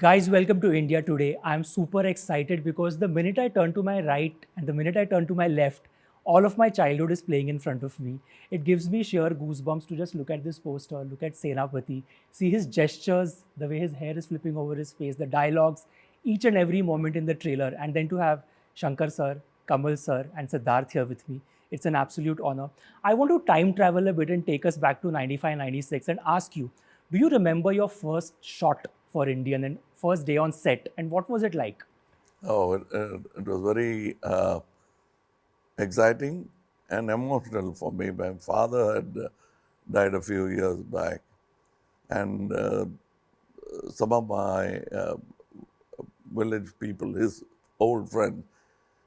Guys, welcome to India today. I'm super excited because the minute I turn to my right and the minute I turn to my left, all of my childhood is playing in front of me. It gives me sheer goosebumps to just look at this poster, look at Senapati, see his gestures, the way his hair is flipping over his face, the dialogues, each and every moment in the trailer, and then to have Shankar sir, Kamal sir, and Siddharth here with me. It's an absolute honor. I want to time travel a bit and take us back to 95, 96 and ask you, do you remember your first shot for Indian and first day on set, and what was it like? Oh, it was very exciting and emotional for me. My father had died a few years back, and some of my village people, his old friends,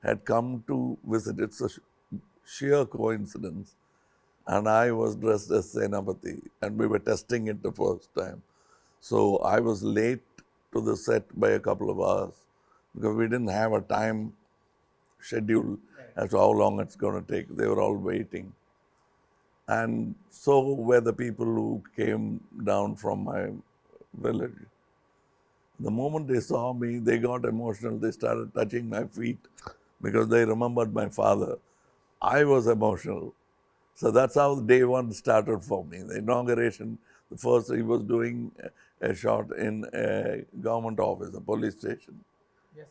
had come to visit. It's a sheer coincidence. And I was dressed as Senapati, and we were testing it the first time. So I was late to the set by a couple of hours because we didn't have a time schedule as to how long it's going to take. They were all waiting. And so were the people who came down from my village. The moment they saw me, they got emotional. They started touching my feet because they remembered my father. I was emotional. So that's how day one started for me. The inauguration, the first, he was doing a shot in a government office, a police station,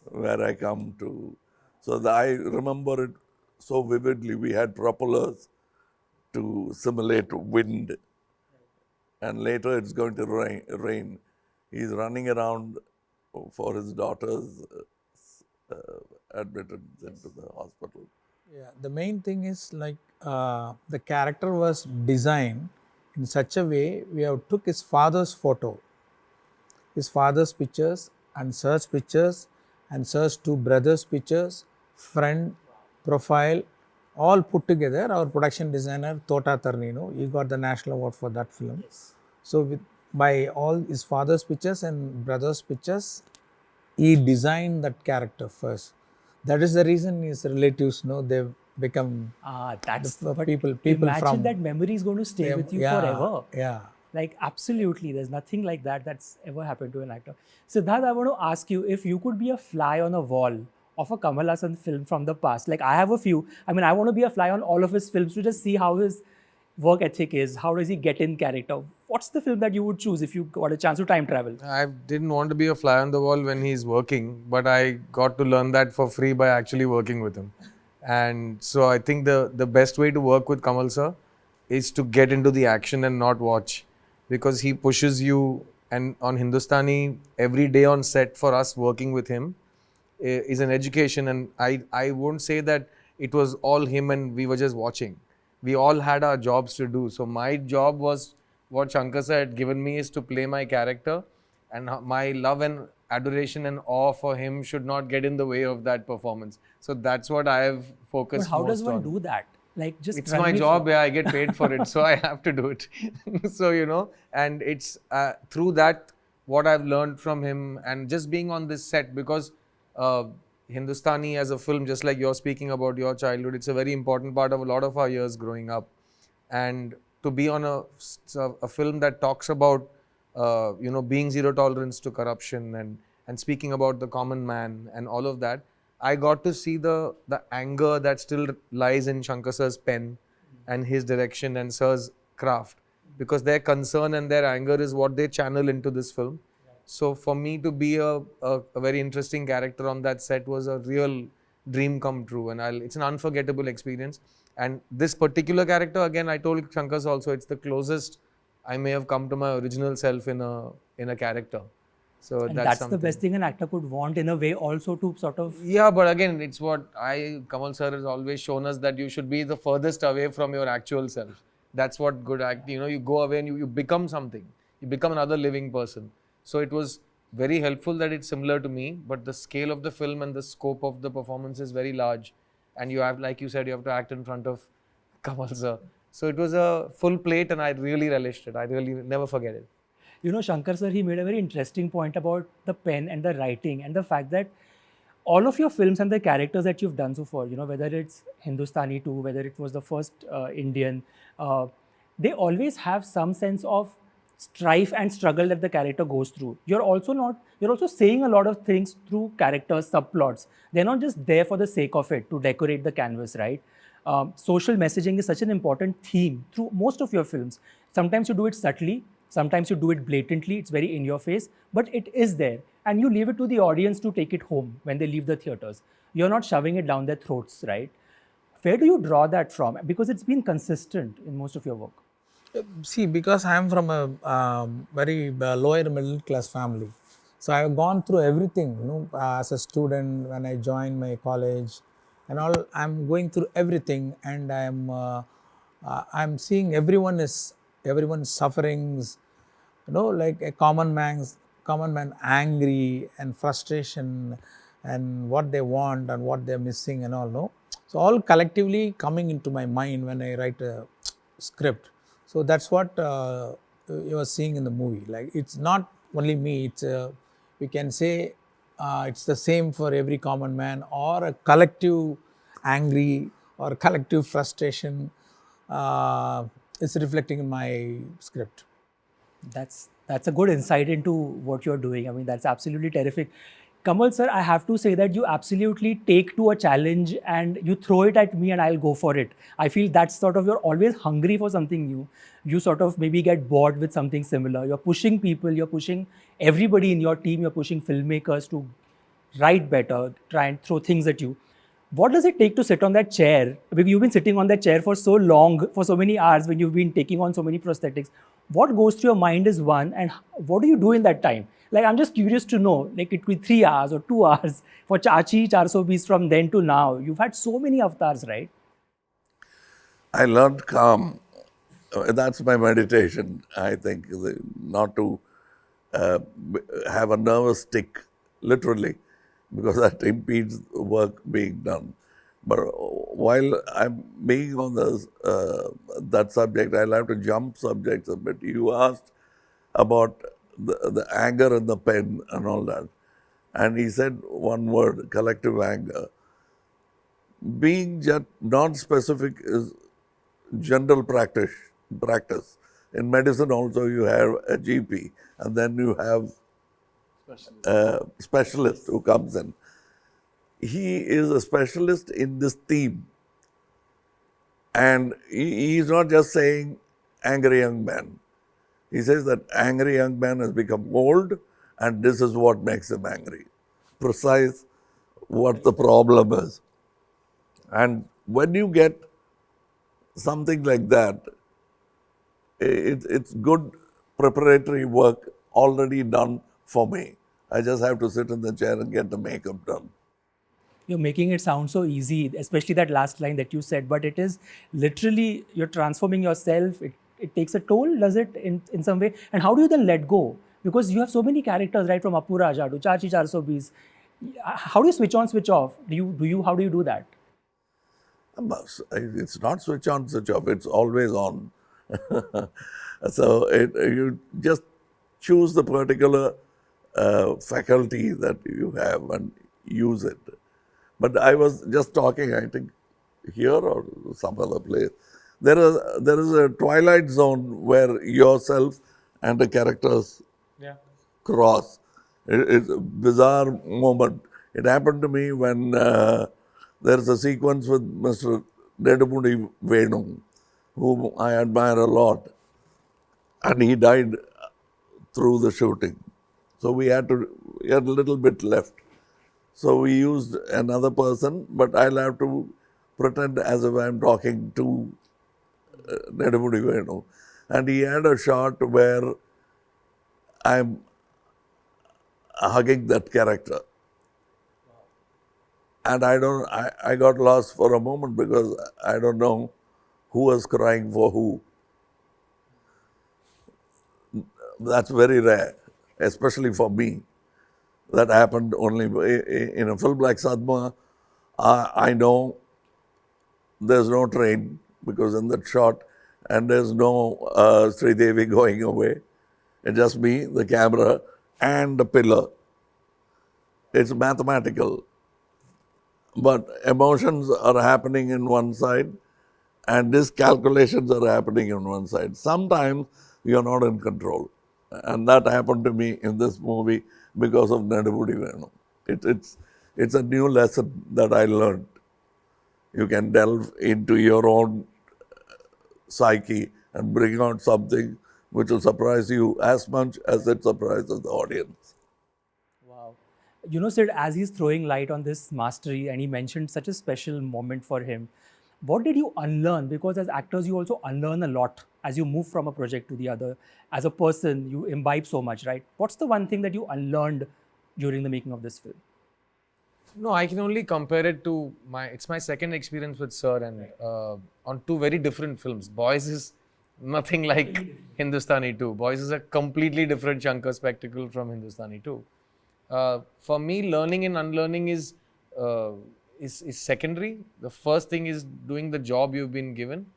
where I come to. So I remember it so vividly. We had propellers to simulate wind, and later it's going to rain. He's running around for his daughter's admittance into the hospital. Yeah, the main thing is like the character was designed in such a way we have took his father's photo, his father's pictures and Sir's pictures and Sir's two brothers' pictures, friend profile, all put together. Our production designer Tota Tarnino, he got the national award for that film. So by all his father's pictures and brothers' pictures, he designed that character first. That is the reason his relatives know they've become That's the but people imagine from that memory is going to stay with you forever. Yeah. Like absolutely, there's nothing like that that's ever happened to an actor. Siddharth, I want to ask you if you could be a fly on a wall of a Kamal Haasan film from the past. Like I have a few. I mean, I want to be a fly on all of his films to just see how his work ethic is. How does he get in character? What's the film that you would choose if you got a chance to time travel? I didn't want to be a fly on the wall when he's working, but I got to learn that for free by actually working with him. And so I think the best way to work with Kamal sir is to get into the action and not watch, because he pushes you. And on Hindustani, every day on set for us working with him is an education. And I won't say that it was all him and we were just watching. We all had our jobs to do. So my job was, what Shankar sir had given me is to play my character, and my love and adoration and awe for him should not get in the way of that performance. So that's what I have focused But how does most one on. do that? Like just It's run my me job, through- yeah, I get paid for it, so I have to do it. So, and it's through that what I've learned from him, and just being on this set, because Hindustani as a film, just like you're speaking about your childhood, it's a very important part of a lot of our years growing up. And to be on a film that talks about being zero tolerance to corruption, and speaking about the common man and all of that, I got to see the anger that still lies in Shankar sir's pen and his direction and sir's craft, because their concern and their anger is what they channel into this film. So for me to be a very interesting character on that set was a real dream come true, and it's an unforgettable experience. And this particular character, again, I told Shankar also, it's the closest I may have come to my original self in a character. So and that's that's something. the best thing an actor could want in a way, also to sort of. Yeah, but again, it's what Kamal sir has always shown us, that you should be the furthest away from your actual self. That's what good act. You go away and you become something. You become another living person. So it was very helpful that it's similar to me, but the scale of the film and the scope of the performance is very large. And you have, like you said, you have to act in front of Kamal sir. So it was a full plate, and I really relished it. I really never forget it. Shankar sir, he made a very interesting point about the pen and the writing and the fact that all of your films and the characters that you've done so far, whether it's Hindustani 2, whether it was the first Indian, they always have some sense of strife and struggle that the character goes through. You're also saying a lot of things through characters, subplots. They're not just there for the sake of it to decorate the canvas, right? Social messaging is such an important theme through most of your films. Sometimes you do it subtly, sometimes you do it blatantly, it's very in your face, but it is there. And you leave it to the audience to take it home when they leave the theaters. You're not shoving it down their throats, right? Where do you draw that from? Because it's been consistent in most of your work. See, because I am from a very lower middle class family, so I have gone through everything. As a student, when I joined my college, and all, I'm going through everything, and I'm seeing everyone's sufferings. Like a common man angry and frustration, and what they want and what they're missing and all. No, so all collectively coming into my mind when I write a script. So that's what you are seeing in the movie. Like, it's not only me, it's we can say it's the same for every common man, or a collective angry or collective frustration is reflecting in my script. That's a good insight into what you're doing. I mean, that's absolutely terrific. Kamal sir, I have to say that you absolutely take to a challenge and you throw it at me and I'll go for it. I feel that's sort of, you're always hungry for something new. You sort of maybe get bored with something similar. You're pushing people, you're pushing everybody in your team, you're pushing filmmakers to write better, try and throw things at you. What does it take to sit on that chair? Because you've been sitting on that chair for so long, for so many hours, when you've been taking on so many prosthetics. What goes through your mind is one, and what do you do in that time? Like, I'm just curious to know, like, it could be 3 hours or 2 hours for Chachi, 420 from then to now. You've had so many avatars, right? I learned calm. That's my meditation, I think, not to have a nervous tick, literally, because that impedes work being done. But while I'm being on that subject, I'll have to jump subjects a bit. You asked about the anger in the pen and all that. And he said one word, collective anger. Being just non-specific is general practice. In medicine also you have a GP, and then you have a specialist who comes in. He is a specialist in this theme. And he is not just saying angry young man. He says that angry young man has become old, and this is what makes him angry. Precise what the problem is. And when you get something like that, it's good preparatory work already done for me. I just have to sit in the chair and get the makeup done. You're making it sound so easy, especially that last line that you said, but it is literally, you're transforming yourself. It takes a toll, does it, in some way? And how do you then let go? Because you have so many characters, right, from Appu Raja to Chachi 420. How do you switch on, switch off? How do you do that? It's not switch on, switch off. It's always on. So you just choose the particular faculty that you have and use it. But I was just talking, I think, here or some other place. There is a twilight zone where yourself and the characters cross. It's a bizarre moment. It happened to me when there's a sequence with Mr. Nedumudi Venu, whom I admire a lot, and he died through the shooting. So we had a little bit left. So we used another person, but I'll have to pretend as if I'm talking to Nedumudi Venu. And he had a shot where I'm hugging that character. And I got lost for a moment because I don't know who was crying for who. That's very rare, especially for me. That happened only in a film like Sadma. I know there's no train because in that shot, and there's no Sridevi going away. It's just me, the camera, and the pillar. It's mathematical. But emotions are happening in one side, and these calculations are happening on one side. Sometimes you're not in control. And that happened to me in this movie because of Nadavudi Venu. It's a new lesson that I learned. You can delve into your own psyche and bring out something which will surprise you as much as it surprises the audience. Wow. You know, Sid, as he's throwing light on this mastery and he mentioned such a special moment for him, what did you unlearn? Because as actors, you also unlearn a lot as you move from a project to the other. As a person, you imbibe so much, right? What's the one thing that you unlearned during the making of this film? No, I can only compare it to it's my second experience with Sir, and on two very different films. Boys is nothing like Hindustani 2. Boys is a completely different Shankar spectacle from Hindustani 2. For me, learning and unlearning is secondary. The first thing is doing the job you've been given.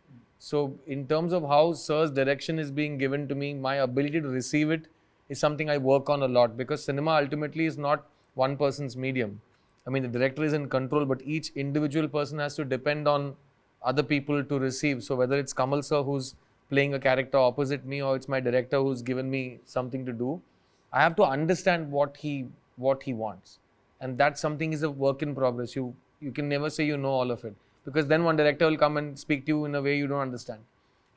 So in terms of how Sir's direction is being given to me, my ability to receive it is something I work on a lot, because cinema ultimately is not one person's medium. I mean, the director is in control, but each individual person has to depend on other people to receive. So whether it's Kamal sir who's playing a character opposite me, or it's my director who's given me something to do, I have to understand what he wants. And that's something is a work in progress. You can never say you know all of it, because then one director will come and speak to you in a way you don't understand.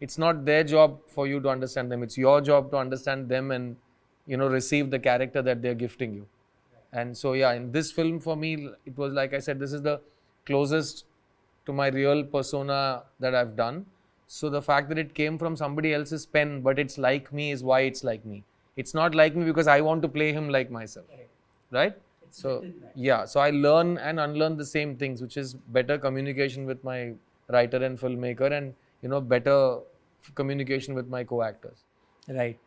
It's not their job for you to understand them. It's your job to understand them and, receive the character that they're gifting you. And so, yeah, in this film for me, it was like I said, this is the closest to my real persona that I've done. So the fact that it came from somebody else's pen, but it's like me, is why it's like me. It's not like me because I want to play him like myself, right? So, yeah, so I learn and unlearn the same things, which is better communication with my writer and filmmaker, and, better communication with my co-actors. Right.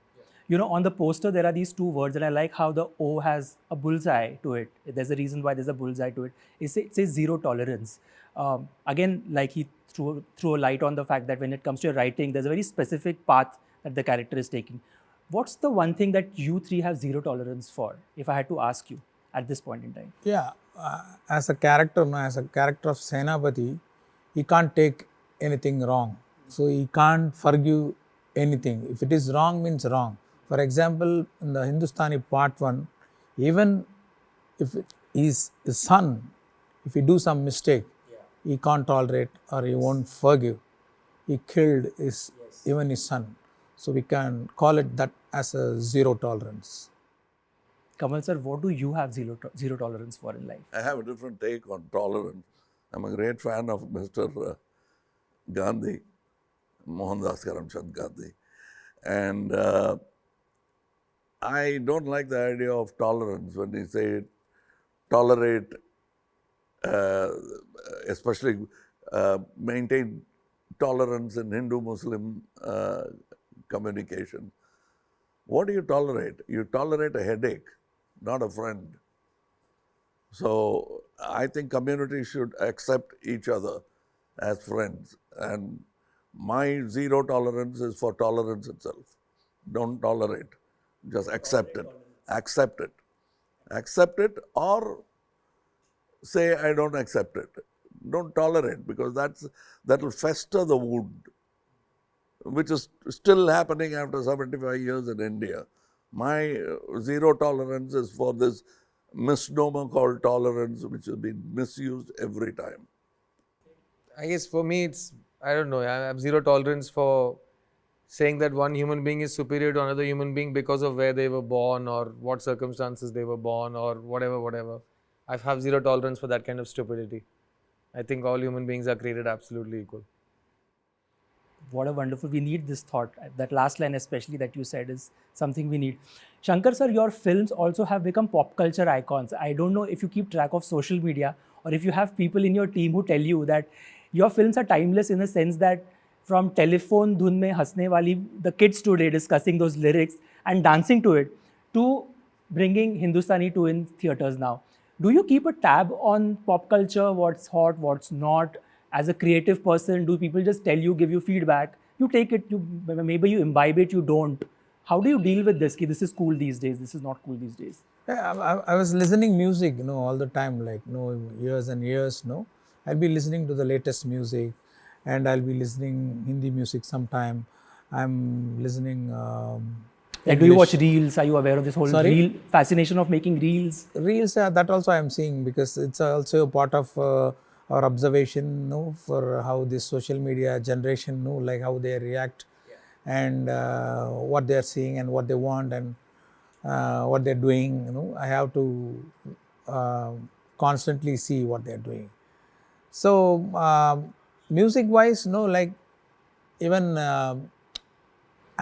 You know, on the poster, there are these two words, and I like how the O has a bullseye to it. There's a reason why there's a bullseye to it. It says zero tolerance. Again, like he threw a light on the fact that when it comes to your writing, there's a very specific path that the character is taking. What's the one thing that you three have zero tolerance for, if I had to ask you at this point in time? Yeah, as a character of Senapati, he can't take anything wrong. So he can't forgive anything. If it is wrong, means wrong. For example, in the Hindustani part 1, even if his son, if he do some mistake, he can't tolerate or he won't forgive. He killed even his son. So we can call it that as a zero tolerance. Kamal sir, what do you have zero tolerance for in life? I have a different take on tolerance. I'm a great fan of Mr. Gandhi, Mohandas Karamchand Gandhi. And I don't like the idea of tolerance when they say tolerate, especially maintain tolerance in Hindu-Muslim communication. What do you tolerate? You tolerate a headache, not a friend. So I think communities should accept each other as friends. And my zero tolerance is for tolerance itself. Don't tolerate. Just accept it. Accept it. Accept it, or say I don't accept it. Don't tolerate, because that will fester the wound, which is still happening after 75 years in India. My zero tolerance is for this misnomer called tolerance, which has been misused every time. I guess for me, I don't know, I have zero tolerance for saying that one human being is superior to another human being because of where they were born or what circumstances they were born or whatever. I have zero tolerance for that kind of stupidity. I think all human beings are created absolutely equal. What a wonderful, we need this thought. That last line especially that you said is something we need. Shankar sir, your films also have become pop culture icons. I don't know if you keep track of social media or if you have people in your team who tell you that your films are timeless in the sense that from Telephone Dhun Mein Hasne Wali, the kids today discussing those lyrics and dancing to it, to bringing Hindustani 2 in theaters now. Do you keep a tab on pop culture, what's hot, what's not? As a creative person, do people just tell you, give you feedback? You take it, maybe you imbibe it, you don't. How do you deal with this? This is cool these days, this is not cool these days. Yeah, I was listening music, all the time, like, years and years, I'll be listening to the latest music, and I'll be listening Hindi music sometime. I'm listening. Like, do you watch English. reels? Are you aware of this whole Sorry? reel fascination of making reels? Reels, that also I'm seeing, because it's also a part of our observation, for how this social media generation, like how they react, and what they are seeing and what they want, and what they're doing. I have to uh, constantly see what they're doing. So music wise, like even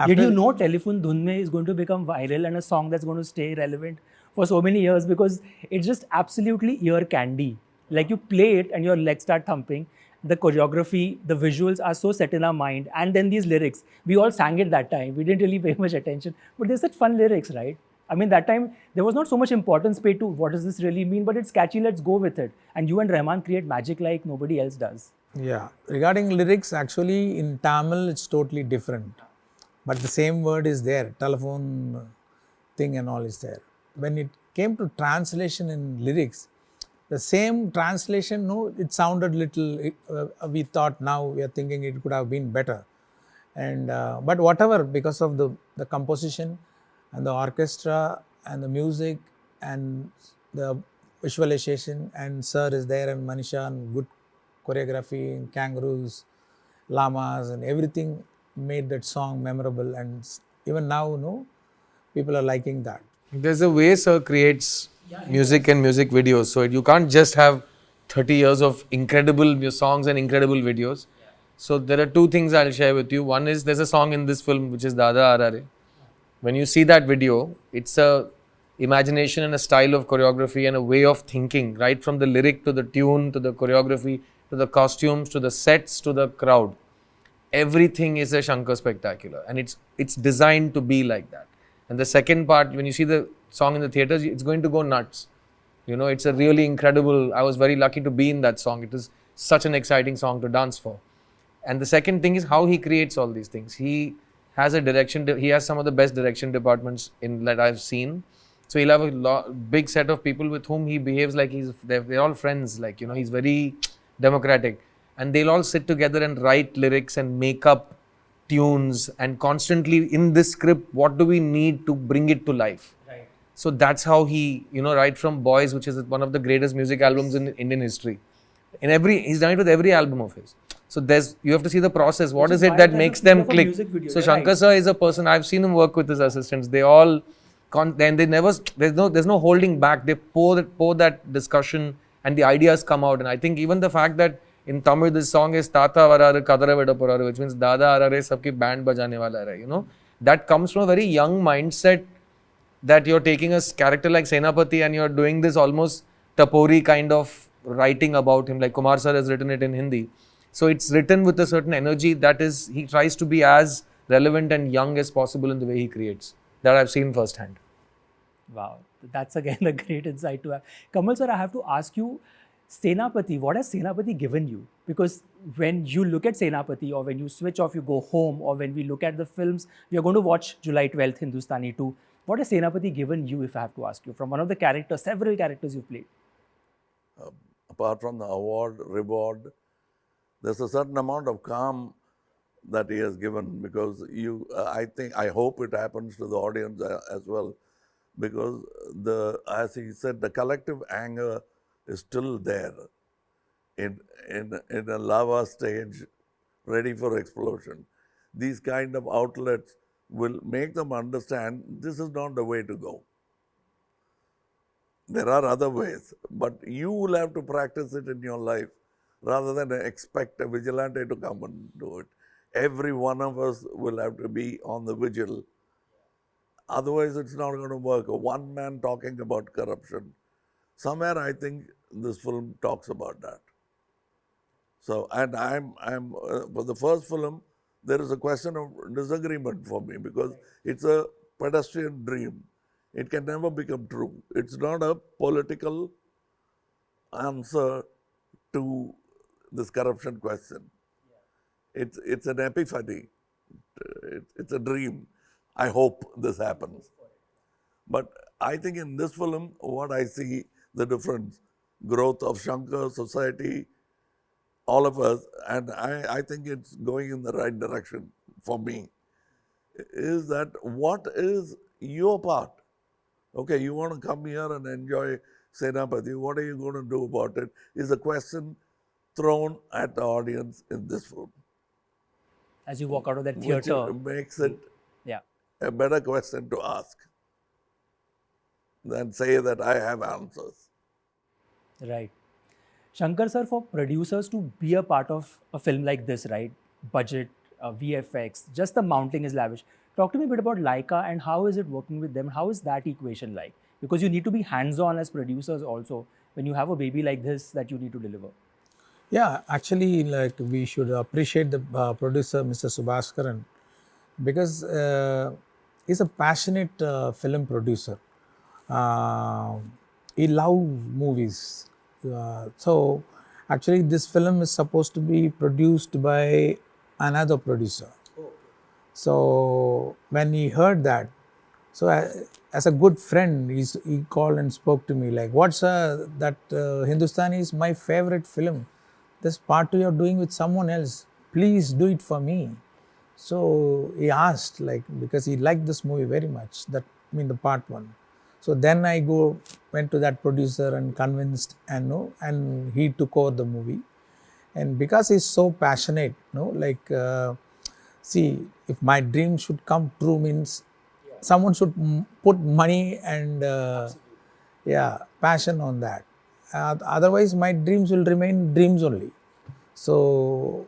Did you after, know Telephone Dhun Mein is going to become viral and a song that's going to stay relevant for so many years because it's just absolutely ear candy. Like you play it and your legs start thumping. The choreography, the visuals are so set in our mind. And then these lyrics, we all sang it that time. We didn't really pay much attention. But there's such fun lyrics, right? I mean, that time there was not so much importance paid to what does this really mean, but it's catchy, let's go with it. And you and Rahman create magic like nobody else does. yeah, regarding lyrics, actually in Tamil it's totally different, but the same word is there, telephone thing and all is there. When it came to translation in lyrics, the same translation, no, it sounded little, we thought, now we are thinking it could have been better. And but whatever, because of the composition and the orchestra and the music and the visualization, and sir is there, and Manisha, and good choreography, and kangaroos, llamas, and everything made that song memorable. And even now, people are liking that. There's a way Sir creates music and music videos. So you can't just have 30 years of incredible songs and incredible videos. So there are two things I'll share with you. One is there's a song in this film which is Dada Arare. When you see that video, it's a imagination and a style of choreography and a way of thinking, right from the lyric to the tune to the choreography to the costumes to the sets to the crowd. Everything is a Shankar spectacular, and it's designed to be like that. And the second part, when you see the song in the theaters, it's going to go nuts. It's a really incredible. I was very lucky to be in that song. It is such an exciting song to dance for. And the second thing is how he creates all these things. He has a direction. He has some of the best direction departments in that I've seen. So he'll have a big set of people with whom he behaves like they're all friends. Like he's very democratic, and they'll all sit together and write lyrics and make up tunes and constantly in this script. What do we need to bring it to life? Right. So that's how he, right from Boys, which is one of the greatest music albums in Indian history. He's done it with every album of his. So you have to see the process. What Which is is it why that it has makes a feel them of a click? music video, So you're Shankar right. sir is a person, I've seen him work with his assistants. They all, then they never, there's no holding back. They pour that discussion and the ideas come out. And I think even the fact that in Tamil this song is Tata Varare Kadara Veda Porare, which means Dada Arare sabki band bajane wala hai, that comes from a very young mindset, that you're taking a character like Senapati and you're doing this almost Tapori kind of writing about him, like Kumar sir has written it in Hindi. So it's written with a certain energy that is, he tries to be as relevant and young as possible in the way he creates. That I've seen firsthand. Wow, that's again a great insight to have. Kamal sir, I have to ask you, Senapati, what has Senapati given you? Because when you look at Senapati, or when you switch off, you go home, or when we look at the films, we are going to watch July 12th, Hindustani 2. What has Senapati given you, if I have to ask you, from one of the characters, several characters you've played? Apart from the award, reward, there's a certain amount of calm that he has given, because I hope it happens to the audience as well, because as he said, the collective anger is still there in a lava stage ready for explosion. These kind of outlets will make them understand this is not the way to go. There are other ways, but you will have to practice it in your life rather than expect a vigilante to come and do it. Every one of us will have to be on the vigil. Otherwise, it's not going to work. One man talking about corruption. Somewhere, I think this film talks about that. So, and for the first film, there is a question of disagreement for me, because it's a pedestrian dream. It can never become true. It's not a political answer to this corruption question. It's an epiphany. It's a dream. I hope this happens. But I think in this film, what I see, the difference, growth of Shankar, society, all of us, and I think it's going in the right direction for me. is that what is your part? Okay, you want to come here and enjoy Senapati, what are you going to do about it? Is a question thrown at the audience in this film. As you walk out of that Which theatre. makes it Yeah. a better question to ask than say that I have answers. Right. Shankar sir, for producers to be a part of a film like this, right? Budget, VFX, just the mounting is lavish. Talk to me a bit about Laika and how is it working with them? How is that equation like? Because you need to be hands-on as producers also when you have a baby like this that you need to deliver. Yeah, actually, like we should appreciate the producer, Mr. Subhaskaran, because he's a passionate film producer. He loves movies. So, actually, this film is supposed to be produced by another producer. So, when he heard that, so as a good friend, he called and spoke to me like, "What's that Hindustani is my favorite film. This part you are doing with someone else. Please do it for me." So he asked, like, because he liked this movie very much. The part one. So then I went to that producer and convinced, and he took over the movie. And because he's so passionate, like, see, if my dream should come true means someone should put money and passion on that. Otherwise, my dreams will remain dreams only. So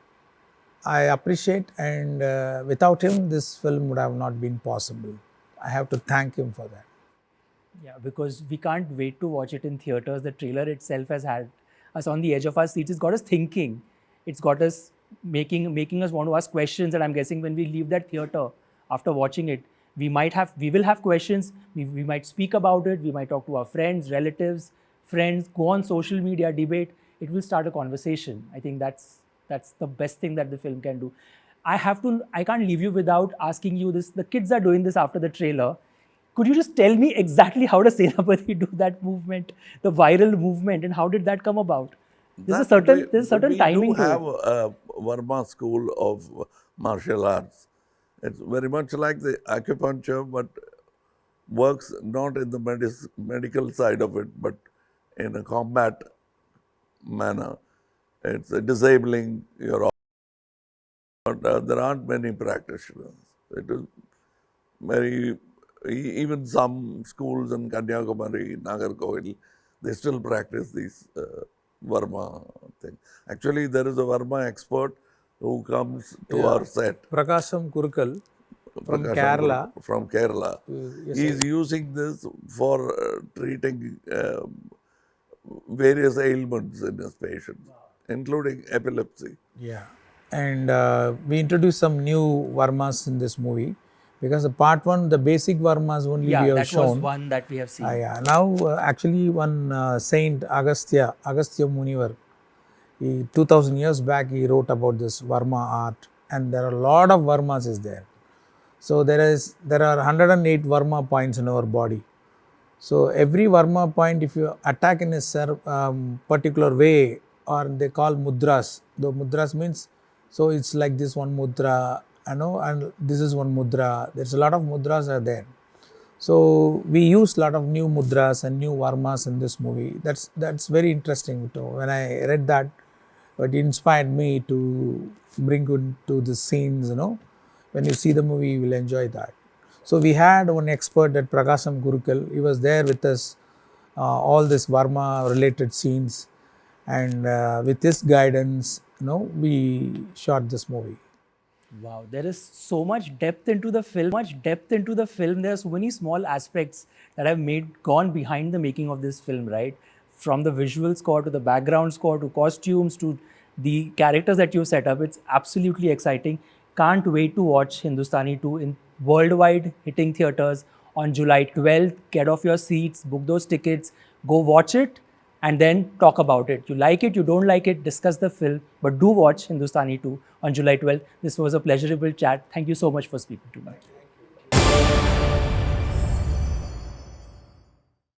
I appreciate, and without him, this film would have not been possible. I have to thank him for that. Yeah, because we can't wait to watch it in theaters. The trailer itself has had us on the edge of our seats. It's got us thinking. It's got us making us want to ask questions. And I'm guessing when we leave that theater after watching it, we will have questions. We might speak about it. We might talk to our friends, relatives, friends, go on social media, debate. It will start a conversation. I think that's the best thing that the film can do. I can't leave you without asking you this. The kids are doing this after the trailer. Could you just tell me exactly how does Senapati do that movement, the viral movement, and how did that come about? There's a certain timing we do to have it. a Verma school of martial arts. It's very much like the acupuncture, but works not in the medical side of it, but in a combat manner. It's disabling your organs. But there aren't many practitioners. It is even some schools in Kanyakumari, Nagarkoil, they still practice these Verma thing. Actually, there is a Verma expert who comes to our set. Prakasham Kurkal from Kerala. From Kerala. Yes, He is using this for treating various ailments in his patients, including epilepsy. Yeah, and we introduced some new Varmas in this movie, because the part one, the basic Varmas only we have that shown. was one that we have seen. Now, actually, one saint, Agastya Munivar, 2000 years back, he wrote about this Varma art, and there are a lot of Varmas is there. So there are 108 Varma points in our body. So every Varma point, if you attack in a particular way, or they call mudras. The mudras means, so it's like this one mudra, and this is one mudra. There's a lot of mudras are there. So we use a lot of new mudras and new Varmas in this movie. That's very interesting too. When I read that, it inspired me to bring into the scenes. When you see the movie, you will enjoy that. So we had one expert at Prakasham Gurukul. He was there with us, all this Varma related scenes, and with his guidance, we shot this movie. Wow, there is so much depth into the film. There are so many small aspects that have gone behind the making of this film, right? From the visual score to the background score to costumes to the characters that you set up. It's absolutely exciting. Can't wait to watch Hindustani 2 in worldwide hitting theaters on July 12th. Get off your seats, book those tickets, go watch it, and then talk about it. You like it, you don't like it, discuss the film, but do watch Hindustani 2 on July 12th. This was a pleasurable chat. Thank you so much for speaking to me.